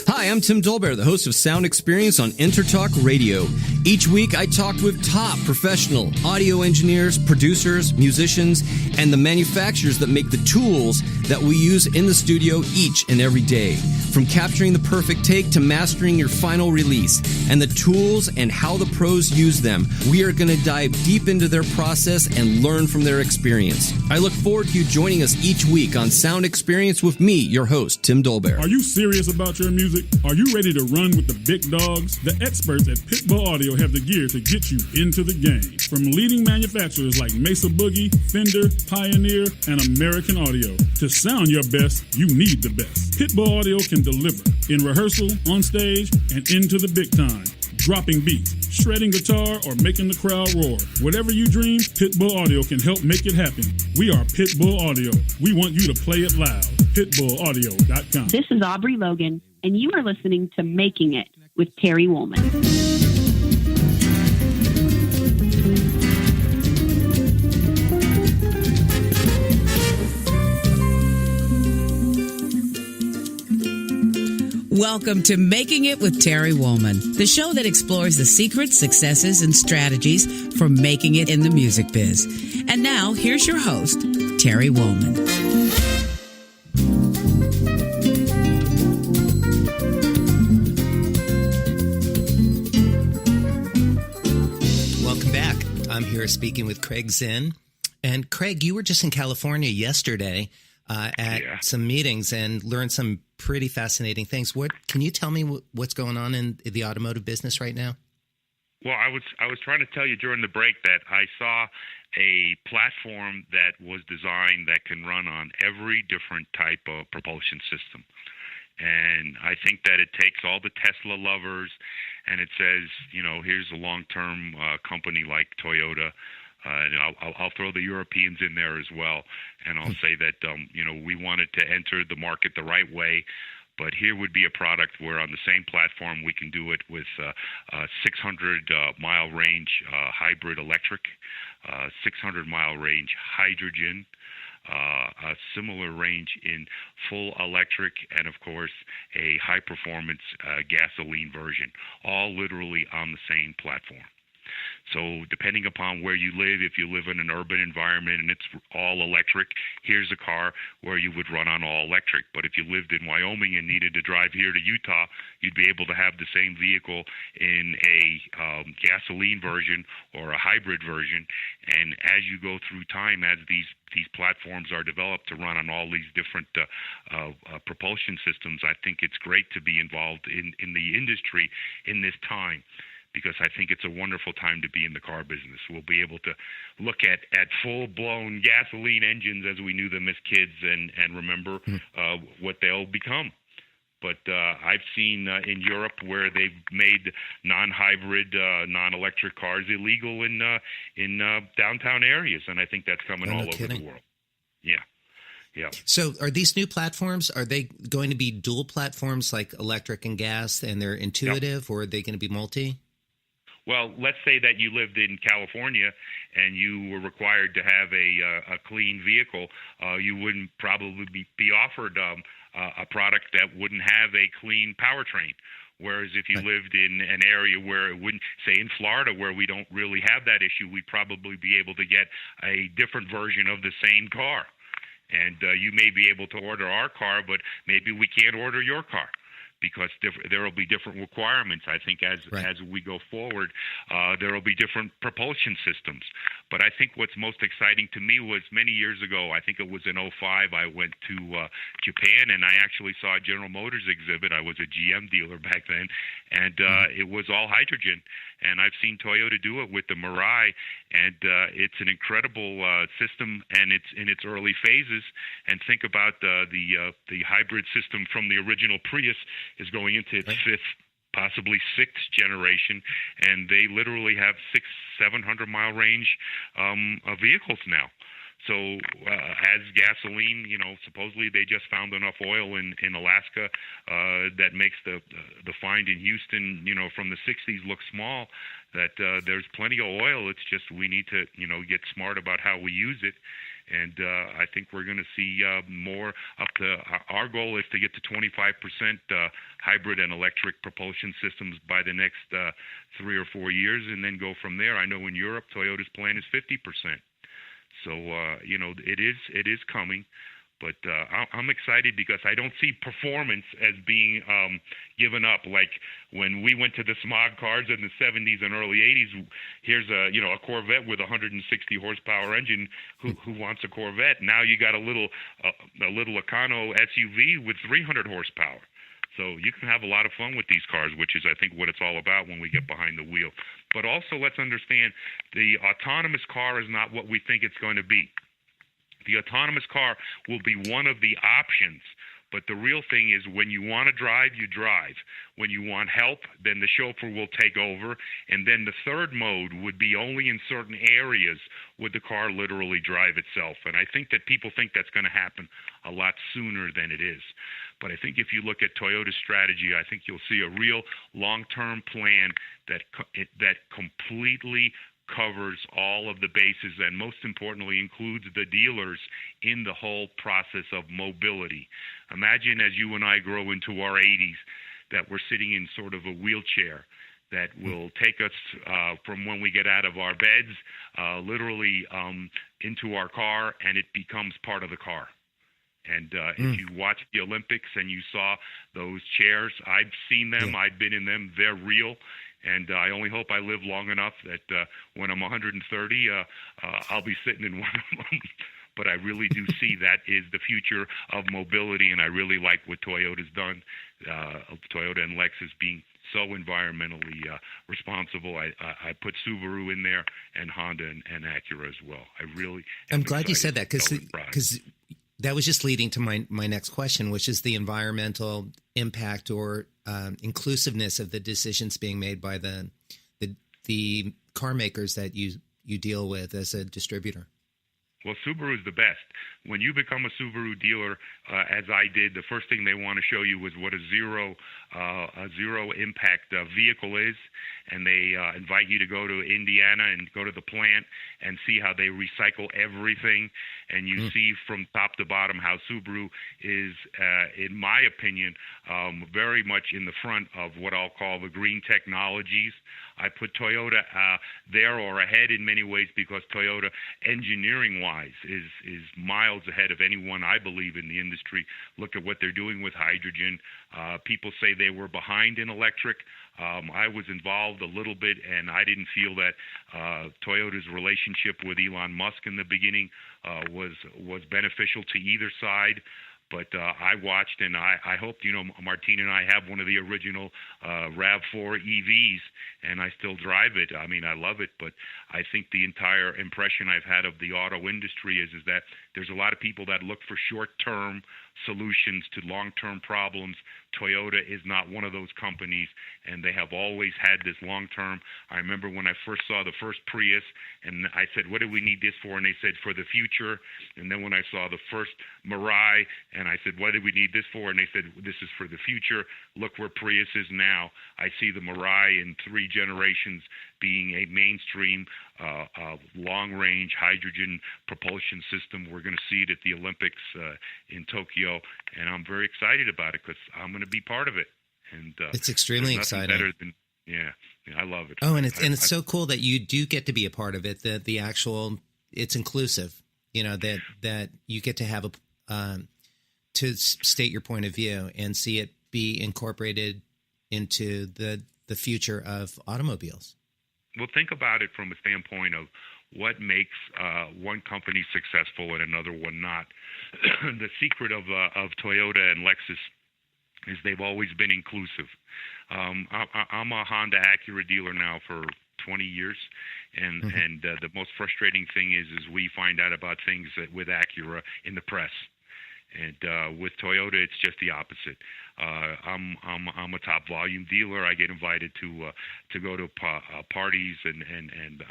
G: Hi, I'm Tim Dolbear, the host of Sound Experience on Intertalk Radio. Each week, I talk with top professional audio engineers, producers, musicians, and the manufacturers that make the tools that we use in the studio each and every day. From capturing the perfect take to mastering your final release, and the tools and how the pros use them, we are going to dive deep into their process and learn from their experience. I look forward to you joining us each week on Sound Experience with me, your host, Tim Dolbear.
E: Are you serious about your music? Are you ready to run with the big dogs? The experts at Pitbull Audio have the gear to get you into the game. From leading manufacturers like Mesa Boogie, Fender, Pioneer, and American Audio. To sound your best, you need the best. Pitbull Audio can deliver in rehearsal, on stage, and into the big time. Dropping beats, shredding guitar, or making the crowd roar. Whatever you dream, Pitbull Audio can help make it happen. We are Pitbull Audio. We want you to play it loud. PitbullAudio.com.
K: This is Aubrey Logan, and you are listening to Making It with Terry Woolman.
C: Welcome to Making It with Terry Woolman, the show that explores the secrets, successes, and strategies for making it in the music biz. And now, here's your host, Terry Woolman.
D: Welcome back. I'm here speaking with Craig Zinn. And Craig, you were just in California yesterday at some meetings and learned some pretty fascinating things. What can you tell me what's going on in the automotive business right now?
B: Well, I was trying to tell you during the break that I saw a platform that was designed that can run on every different type of propulsion system. And I think that it takes all the Tesla lovers and it says, here's a long-term company like Toyota. And I'll throw the Europeans in there as well. And I'll say that, we wanted to enter the market the right way. But here would be a product where on the same platform we can do it with 600-mile range hybrid electric, 600-mile range hydrogen, a similar range in full electric, and, of course, a high-performance gasoline version, all literally on the same platform. So depending upon where you live, if you live in an urban environment and it's all electric, here's a car where you would run on all electric. But if you lived in Wyoming and needed to drive here to Utah, you'd be able to have the same vehicle in a gasoline version or a hybrid version. And as you go through time, as these platforms are developed to run on all these different propulsion systems, I think it's great to be involved in the industry in this time, because I think it's a wonderful time to be in the car business. We'll be able to look at full-blown gasoline engines as we knew them as kids and remember what they'll become. But I've seen in Europe where they've made non-hybrid, non-electric cars illegal in downtown areas, and I think that's coming all over the world. Yeah. Yeah.
D: So are these new platforms, are they going to be dual platforms like electric and gas, and they're intuitive, or are they going to be multi?
B: Well, let's say that you lived in California and you were required to have a clean vehicle. You wouldn't probably be offered a product that wouldn't have a clean powertrain. Whereas if you lived in an area where it wouldn't, say in Florida, where we don't really have that issue, we'd probably be able to get a different version of the same car. And you may be able to order our car, but maybe we can't order your car, because there will be different requirements. I think as we go forward, there will be different propulsion systems. But I think what's most exciting to me was many years ago, I think it was in 2005, I went to Japan, and I actually saw a General Motors exhibit. I was a GM dealer back then, and it was all hydrogen. And I've seen Toyota do it with the Mirai, and it's an incredible system, and it's in its early phases. And think about the hybrid system from the original Prius is going into its fifth, possibly sixth generation, and they literally have 600-700-mile range vehicles now. As gasoline, supposedly they just found enough oil in Alaska that makes the find in Houston, from the 60s look small. That there's plenty of oil. It's just we need to, get smart about how we use it. And I think we're going to see more up to our goal is to get to 25% hybrid and electric propulsion systems by the next 3 or 4 years, and then go from there. I know in Europe, Toyota's plan is 50%. So, it is coming. But I'm excited because I don't see performance as being given up. Like when we went to the smog cars in the 70s and early 80s, here's a Corvette with a 160 horsepower engine. Who wants a Corvette? Now you got a little Econo SUV with 300 horsepower. So you can have a lot of fun with these cars, which is, I think, what it's all about when we get behind the wheel. But also, let's understand, the autonomous car is not what we think it's going to be. The autonomous car will be one of the options, but the real thing is when you want to drive, you drive. When you want help, then the chauffeur will take over, and then the third mode would be only in certain areas would the car literally drive itself. And I think that people think that's going to happen a lot sooner than it is. But I think if you look at Toyota's strategy, I think you'll see a real long-term plan that completely covers all of the bases and most importantly includes the dealers in the whole process of mobility. Imagine as you and I grow into our 80s that we're sitting in sort of a wheelchair that will take us from when we get out of our beds literally into our car, and it becomes part of the car. And if you watch the Olympics and you saw those chairs, I've seen them, yeah. I've been in them, they're real. And I only hope I live long enough that when I'm 130, I'll be sitting in one of them. But I really do see that is the future of mobility, and I really like what Toyota's done, Toyota and Lexus being so environmentally responsible. I put Subaru in there and Honda and Acura as well. I'm
D: glad you said that because that was just leading to my next question, which is the environmental impact or inclusiveness of the decisions being made by the car makers that you deal with as a distributor.
B: Well, Subaru is the best. When you become a Subaru dealer, as I did, the first thing they want to show you is what a zero impact vehicle is, and they invite you to go to Indiana and go to the plant and see how they recycle everything, and you see from top to bottom how Subaru is, in my opinion, very much in the front of what I'll call the green technologies. I put Toyota there or ahead in many ways because Toyota, engineering-wise, is miles ahead of anyone, I believe, in the industry. Look at what they're doing with hydrogen. People say they were behind in electric. I was involved a little bit, and I didn't feel that Toyota's relationship with Elon Musk in the beginning was beneficial to either side. But I watched, and I hope, Martina and I have one of the original RAV4 EVs, and I still drive it. I mean, I love it, but I think the entire impression I've had of the auto industry is that there's a lot of people that look for short-term solutions to long-term problems. Toyota is not one of those companies, and they have always had this long-term. I remember when I first saw the first Prius, and I said, what do we need this for? And they said, for the future. And then when I saw the first Mirai, and I said, what do we need this for? And they said, this is for the future. Look where Prius is now. I see the Mirai in 3 generations being a mainstream long-range hydrogen propulsion system. We're going to see it at the Olympics in Tokyo, and I'm very excited about it because I'm going to be part of it. And
D: it's extremely exciting.
B: Better than, yeah, I love it.
D: Oh, and it's so cool that you do get to be a part of it. The actual, it's inclusive. That you get to have to state your point of view and see it be incorporated into the future of automobiles.
B: Well, think about it from a standpoint of what makes one company successful and another one not. The secret of Toyota and Lexus is they've always been inclusive. I'm a Honda Acura dealer now for 20 years, and the most frustrating thing is we find out about things with Acura in the press. And with Toyota, it's just the opposite. I'm a top volume dealer. I get invited to go to parties and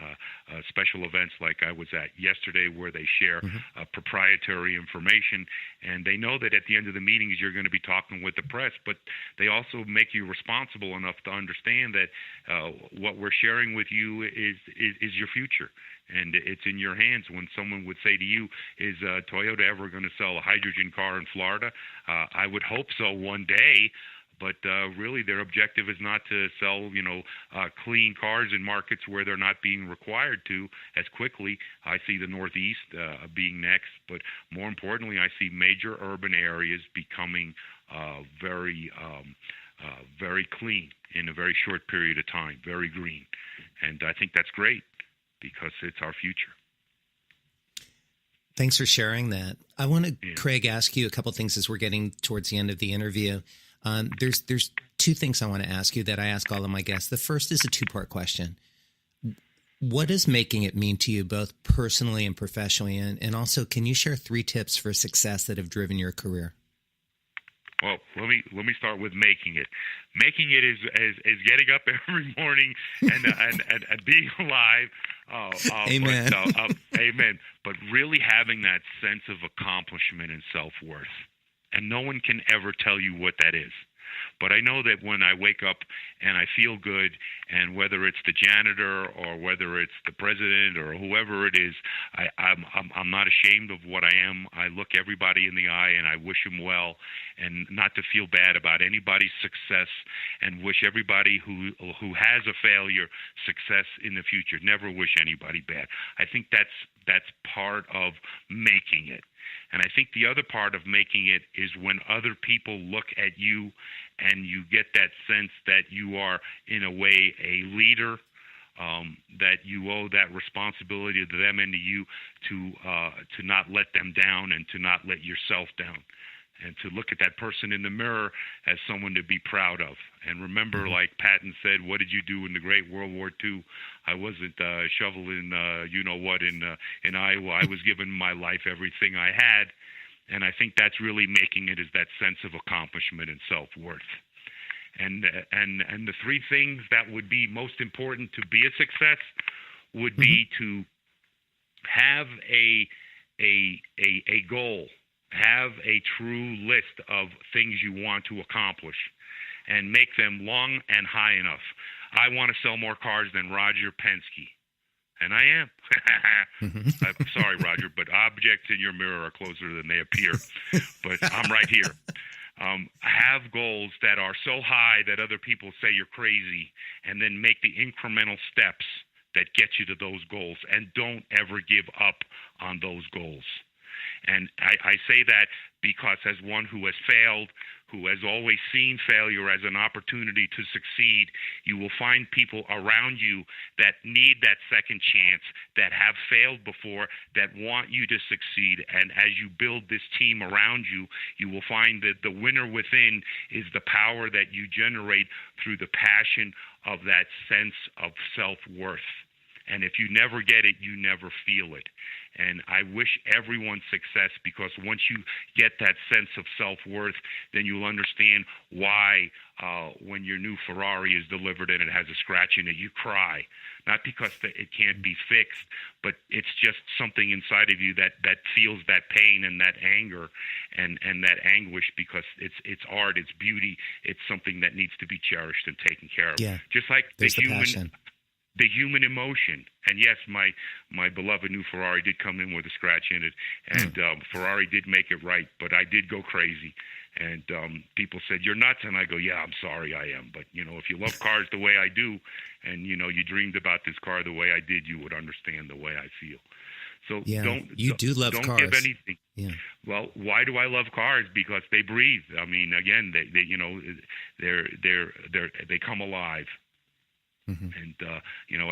B: special events like I was at yesterday, where they share proprietary information, and they know that at the end of the meetings you're going to be talking with the press, but they also make you responsible enough to understand that what we're sharing with you is your future. And it's in your hands. When someone would say to you, is Toyota ever going to sell a hydrogen car in Florida? I would hope so one day. But really, their objective is not to sell, clean cars in markets where they're not being required to as quickly. I see the Northeast being next. But more importantly, I see major urban areas becoming very clean in a very short period of time, very green. And I think that's great, because it's our future.
D: Thanks for sharing that. I want to, Craig, ask you a couple things as we're getting towards the end of the interview. There's two things I want to ask you that I ask all of my guests. The first is a two-part question. What does making it mean to you, both personally and professionally? And also, can you share 3 tips for success that have driven your career?
B: Well, let me start with making it. Making it is getting up every morning and being alive.
D: Amen.
B: Amen. But really having that sense of accomplishment and self-worth. And no one can ever tell you what that is. But I know that when I wake up and I feel good, and whether it's the janitor or whether it's the president or whoever it is, I'm not ashamed of what I am. I look everybody in the eye and I wish them well, and not to feel bad about anybody's success, and wish everybody who has a failure success in the future. Never wish anybody bad. I think that's part of making it. And I think the other part of making it is when other people look at you and you get that sense that you are, in a way, a leader, that you owe that responsibility to them and to you to not let them down and to not let yourself down. And to look at that person in the mirror as someone to be proud of. And remember, like Patton said, what did you do in the Great World War II? I wasn't shoveling, in Iowa. I was giving my life everything I had. And I think that's really making it, is that sense of accomplishment and self-worth. And the 3 things that would be most important to be a success would be to have a goal. Have a true list of things you want to accomplish and make them long and high enough. I want to sell more cars than Roger Penske. And I am. I'm sorry, Roger, but objects in your mirror are closer than they appear. But I'm right here. Have goals that are so high that other people say you're crazy, and then make the incremental steps that get you to those goals. And don't ever give up on those goals. And I say that because, as one who has failed, who has always seen failure as an opportunity to succeed, you will find people around you that need that second chance, that have failed before, that want you to succeed. And as you build this team around you, you will find that the winner within is the power that you generate through the passion of that sense of self-worth. And if you never get it, you never feel it. And I wish everyone success, because once you get that sense of self-worth, then you'll understand why when your new Ferrari is delivered and it has a scratch in it, you cry. Not because it can't be fixed, but it's just something inside of you that feels that pain and that anger and that anguish, because it's art, it's beauty, it's something that needs to be cherished and taken care of.
D: Yeah,
B: just like the human emotion. And yes, my beloved new Ferrari did come in with a scratch in it, and Ferrari did make it right, but I did go crazy. And people said, "You're nuts," and I go, "Yeah, I'm sorry, I am. But if you love cars the way I do, and you dreamed about this car the way I did, you would understand the way I feel." So don't give anything. Yeah. Well, why do I love cars? Because they breathe. I mean, again, they come alive. Mm-hmm. And,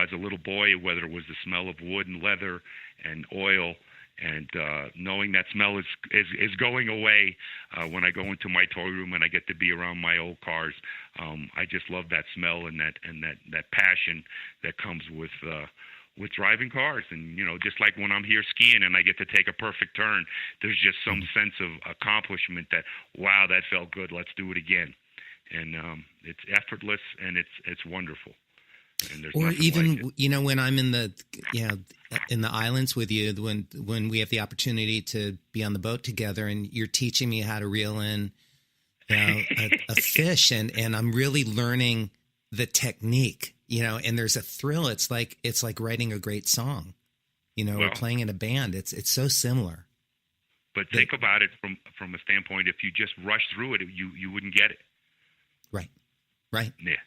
B: as a little boy, whether it was the smell of wood and leather and oil, and knowing that smell is going away when I go into my toy room and I get to be around my old cars, I just love that smell and that passion that comes with with driving cars. And, just like when I'm here skiing and I get to take a perfect turn, there's just some sense of accomplishment that, wow, that felt good. Let's do it again. And it's effortless and it's wonderful. And there's
D: or even,
B: like it.
D: When I'm in the islands with you, when we have the opportunity to be on the boat together and you're teaching me how to reel in a fish and I'm really learning the technique, and there's a thrill. It's like writing a great song, or playing in a band. It's so similar.
B: But think about it from a standpoint, if you just rush through it, you wouldn't get it. Right. Yeah.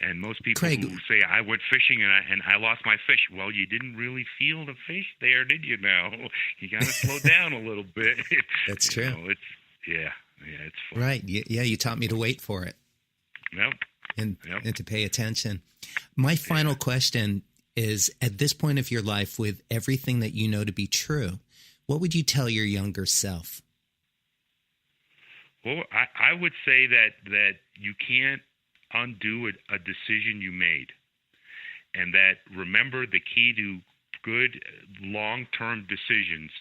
B: And most people
D: Craig,
B: who say, I went fishing and I lost my fish. Well, you didn't really feel the fish there, did you now? You got to slow down a little bit.
D: That's true.
B: It's fun.
D: Right. Yeah, you taught me to wait for it.
B: Yep.
D: And to pay attention. My final question is, at this point of your life, with everything that you know to be true, what would you tell your younger self?
B: Well, I would say that you can't undo a decision you made, and that remember the key to good long-term decisions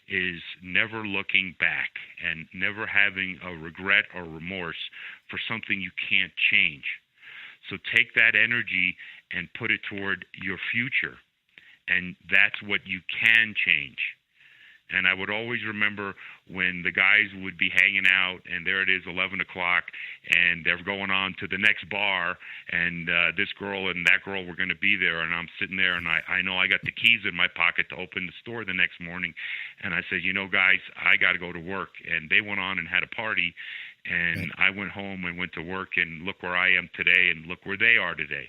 B: is never looking back and never having a regret or remorse for something you can't change. So take that energy and put it toward your future, and that's what you can change. And I would always remember when the guys would be hanging out, and there it is, 11 o'clock, and they're going on to the next bar, and this girl and that girl were going to be there, and I'm sitting there, and I know I got the keys in my pocket to open the store the next morning, and I said, guys, I got to go to work. And they went on and had a party, and I went home and went to work, and look where I am today, and look where they are today.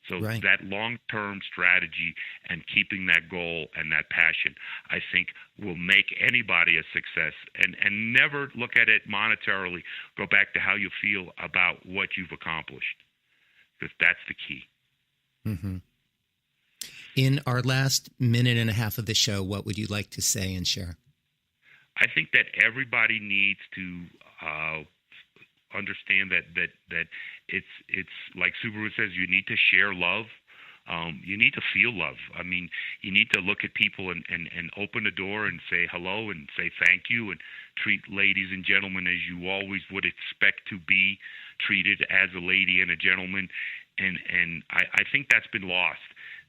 B: So that long-term strategy and keeping that goal and that passion, I think, will make anybody a success. And never look at it monetarily. Go back to how you feel about what you've accomplished, because that's the key.
D: Mm-hmm. In our last minute and a half of the show, what would you like to say and share?
B: I think that everybody needs to understand that it's like Subaru says, you need to share love. You need to feel love. I mean, you need to look at people and open the door and say hello and say thank you and treat ladies and gentlemen as you always would expect to be treated as a lady and a gentleman. And I think that's been lost.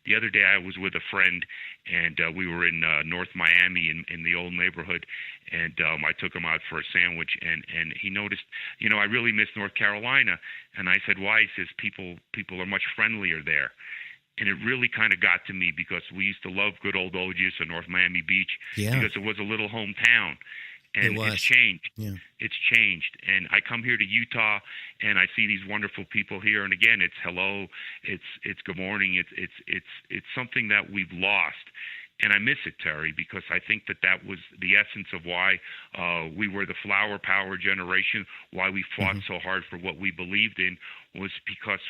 B: The other day I was with a friend, and we were in North Miami in the old neighborhood, and I took him out for a sandwich, and he noticed, I really miss North Carolina. And I said, why? He says, people are much friendlier there. And it really kind of got to me, because we used to love good old Ogis or North Miami Beach, because it was a little hometown. And it's changed. Yeah. It's changed. And I come here to Utah, and I see these wonderful people here. And again, it's hello, it's good morning. It's something that we've lost. And I miss it, Terry, because I think that was the essence of why we were the flower power generation, why we fought so hard for what we believed in, was because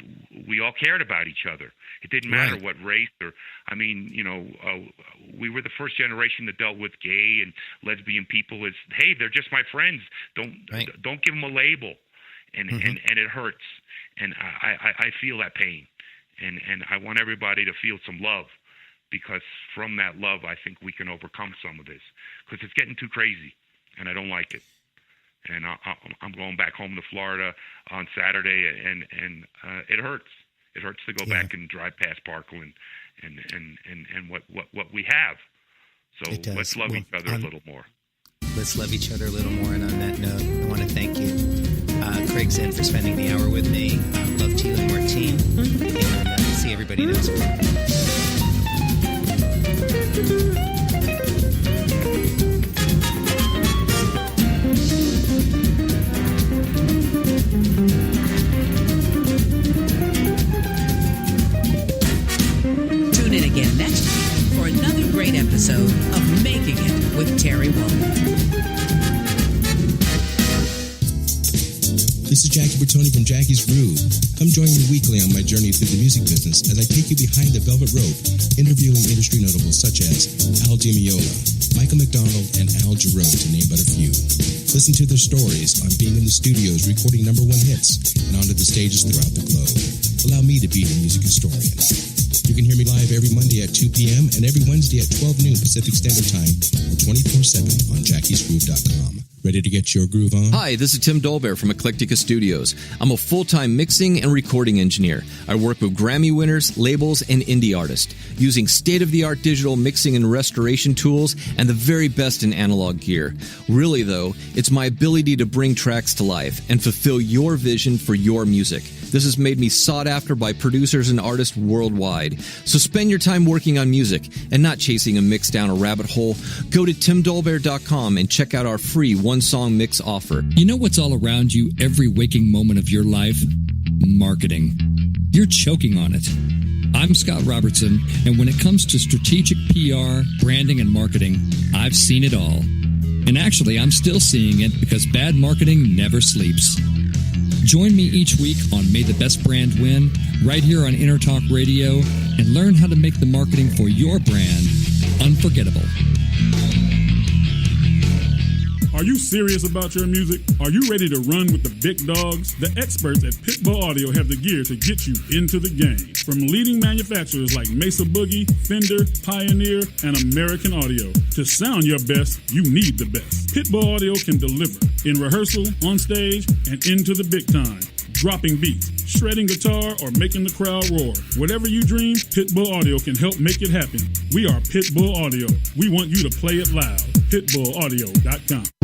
B: we all cared about each other. It didn't matter what race or, we were the first generation that dealt with gay and lesbian people as, hey, they're just my friends. Don't give them a label. And it hurts. And I feel that pain. And I want everybody to feel some love, because from that love, I think we can overcome some of this, because it's getting too crazy, and I don't like it. And I'm going back home to Florida on Saturday, and it hurts. It hurts to go back and drive past Parkland and what we have. So let's love each other a little more.
D: Let's love each other a little more. And on that note, I want to thank you, Craig Zinn, for spending the hour with me. Love to you and Martine. And see everybody next week.
C: Tune in again next week for another great episode of Making It with Terry Woolman.
H: This is Jackie Bertoni from Jackie's Groove. Come join me weekly on my journey through the music business as I take you behind the velvet rope, interviewing industry notables such as Al DiMeola, Michael McDonald, and Al Jarreau, to name but a few. Listen to their stories on being in the studios recording #1 hits and onto the stages throughout the globe. Allow me to be your music historian. You can hear me live every Monday at 2 p.m. and every Wednesday at 12 noon Pacific Standard Time or 24/7 on jackiesgroove.com. Ready to get your groove on?
G: Hi, this is Tim Dolbear from Eclectica Studios. I'm a full-time mixing and recording engineer. I work with Grammy winners, labels, and indie artists, using state-of-the-art digital mixing and restoration tools and the very best in analog gear. Really, though, it's my ability to bring tracks to life and fulfill your vision for your music. This has made me sought after by producers and artists worldwide. So spend your time working on music and not chasing a mix down a rabbit hole. Go to timdolbear.com and check out our free one-song mix offer.
F: You know what's all around you every waking moment of your life? Marketing. You're choking on it. I'm Scott Robertson, and when it comes to strategic PR, branding, and marketing, I've seen it all. And actually, I'm still seeing it because bad marketing never sleeps. Join me each week on May the Best Brand Win, right here on Intertalk Radio, and learn how to make the marketing for your brand unforgettable.
E: Are you serious about your music? Are you ready to run with the big dogs? The experts at Pitbull Audio have the gear to get you into the game. From leading manufacturers like Mesa Boogie, Fender, Pioneer, and American Audio. To sound your best, you need the best. Pitbull Audio can deliver in rehearsal, on stage, and into the big time. Dropping beats, shredding guitar, or making the crowd roar. Whatever you dream, Pitbull Audio can help make it happen. We are Pitbull Audio. We want you to play it loud. PitbullAudio.com.